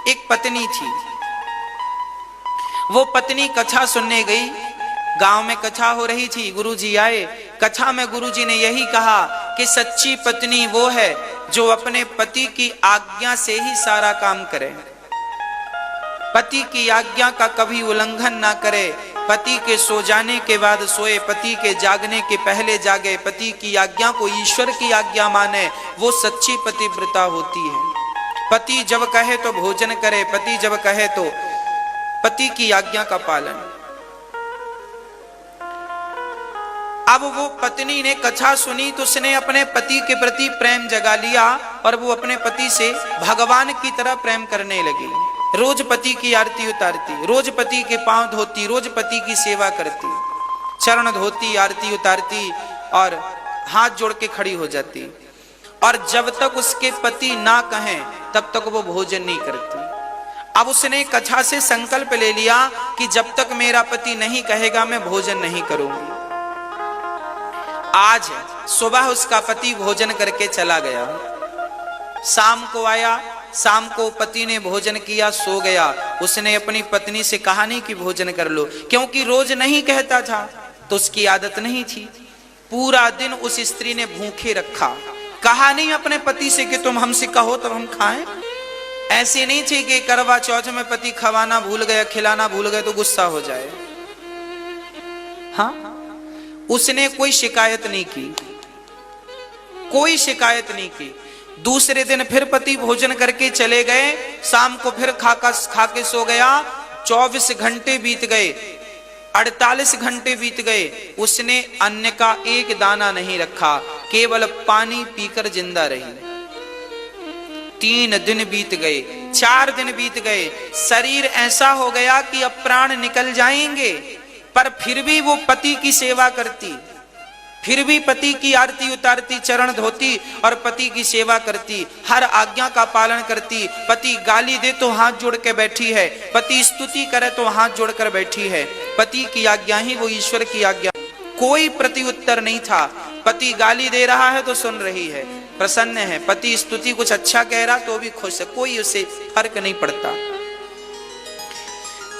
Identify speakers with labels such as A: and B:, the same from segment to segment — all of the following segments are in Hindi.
A: एक पत्नी थी। वो पत्नी कथा सुनने गई। गांव में कथा हो रही थी, गुरुजी आए। कथा में गुरुजी ने यही कहा कि सच्ची पत्नी वो है जो अपने पति की आज्ञा से ही सारा काम करे, पति की आज्ञा का कभी उल्लंघन ना करे, पति के सो जाने के बाद सोए, पति के जागने के पहले जागे, पति की आज्ञा को ईश्वर की आज्ञा माने। वो सच्ची पतिव्रता होती है। पति जब कहे तो भोजन करे, पति जब कहे तो पति की आज्ञा का पालन। अब वो पत्नी ने कथा सुनी तो उसने अपने पति के प्रति प्रेम जगा लिया और वो अपने पति से भगवान की तरह प्रेम करने लगी। रोज पति की आरती उतारती, रोज पति के पांव धोती, रोज पति की सेवा करती, चरण धोती, आरती उतारती और हाथ जोड़ के खड़ी हो जाती। और जब तक उसके पति ना कहें तब तक वो भोजन नहीं करती। अब उसने कथा से संकल्प ले लिया कि जब तक मेरा पति नहीं कहेगा मैं भोजन नहीं करूंगी। आज सुबह उसका पति भोजन करके चला गया। शाम को आया, शाम को पति ने भोजन किया, सो गया। उसने अपनी पत्नी से कहा नहीं कि भोजन कर लो, क्योंकि रोज नहीं कहता था तो उसकी आदत नहीं थी। पूरा दिन उस स्त्री ने भूखे रखा। कहा नहीं अपने पति से कि तुम हमसे कहो तब हम खाएं। ऐसे नहीं थी कि करवा चौथ में पति खवाना भूल गया, खिलाना भूल गए तो गुस्सा हो जाए। हाँ, उसने कोई शिकायत नहीं की, कोई शिकायत नहीं की। दूसरे दिन फिर पति भोजन करके चले गए। शाम को फिर खा के सो गया। 24 घंटे बीत गए, 48 घंटे बीत गए। उसने अन्न का एक दाना नहीं रखा, केवल पानी पीकर जिंदा रही। 3 दिन बीत गए, 4 दिन बीत गए। शरीर ऐसा हो गया कि अब प्राण निकल जाएंगे, पर फिर भी वो पति की सेवा करती, फिर भी पति की आरती उतारती, चरण धोती और पति की सेवा करती, हर आज्ञा का पालन करती। पति गाली दे तो हाथ जोड़ के बैठी है, पति स्तुति करे तो हाथ जोड़कर बैठी है। पति की आज्ञा ही वो ईश्वर की आज्ञा। कोई प्रत्युत्तर नहीं था। पति गाली दे रहा है तो सुन रही है, प्रसन्न है। पति स्तुति कुछ अच्छा कह रहा तो भी खुश है, कोई उसे फर्क नहीं पड़ता।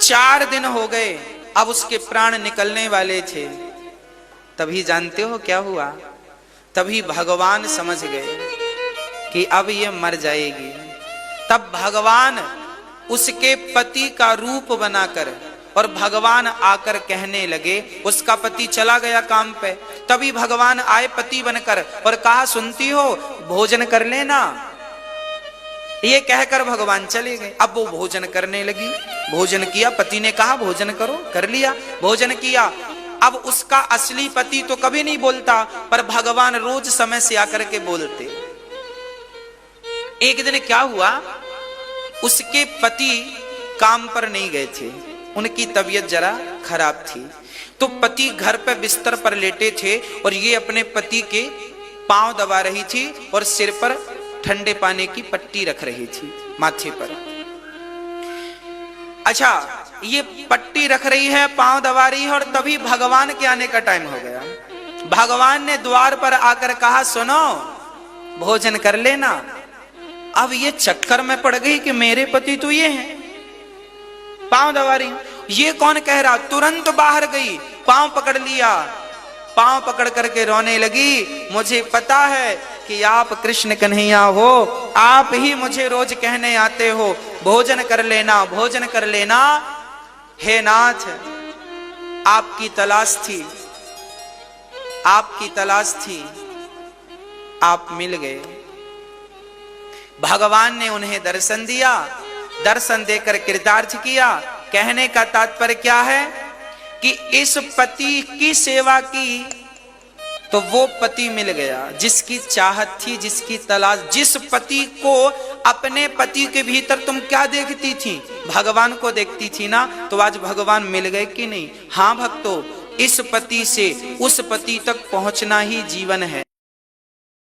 A: 4 दिन हो गए, अब उसके प्राण निकलने वाले थे। तभी जानते हो क्या हुआ? तभी भगवान समझ गए कि अब ये मर जाएगी। तब भगवान उसके पति का रूप बनाकर और भगवान आकर कहने लगे, उसका पति चला गया काम पे, तभी भगवान आए पति बनकर और कहा, सुनती हो, भोजन कर लेना। ये कहकर भगवान चले गए। अब वो भोजन करने लगी। भोजन किया, पति ने कहा भोजन करो, कर लिया, भोजन किया। अब उसका असली पति तो कभी नहीं बोलता, पर भगवान रोज समय से आकर के बोलते। एक दिन क्या हुआ, उसके पति काम पर नहीं गए थे, उनकी तबीयत जरा खराब थी। तो पति घर पर बिस्तर पर लेटे थे और ये अपने पति के पांव दबा रही थी और सिर पर ठंडे पानी की पट्टी रख रही थी माथे पर। अच्छा, ये पट्टी रख रही है, पांव दबा रही है, और तभी भगवान के आने का टाइम हो गया। भगवान ने द्वार पर आकर कहा, सुनो, भोजन कर लेना। अब ये चक्कर में पड़ गई कि मेरे पति तो ये हैं, पांव दबा रही, ये कौन कह रहा। तुरंत बाहर गई, पांव पकड़ लिया, पांव पकड़ करके रोने लगी, मुझे पता है कि आप कृष्ण कन्हैया हो, आप ही मुझे रोज कहने आते हो भोजन कर लेना, भोजन कर लेना। हे नाथ, आपकी तलाश थी, आपकी तलाश थी, आप मिल गए। भगवान ने उन्हें दर्शन दिया, दर्शन देकर कृतार्थ किया। कहने का तात्पर्य क्या है कि इस पति की सेवा की तो वो पति मिल गया जिसकी चाहत थी, जिसकी तलाश। जिस पति को अपने पति के भीतर तुम क्या देखती थी, भगवान को देखती थी ना, तो आज भगवान मिल गए कि नहीं? हाँ भक्तों, इस पति से उस पति तक पहुंचना ही जीवन है।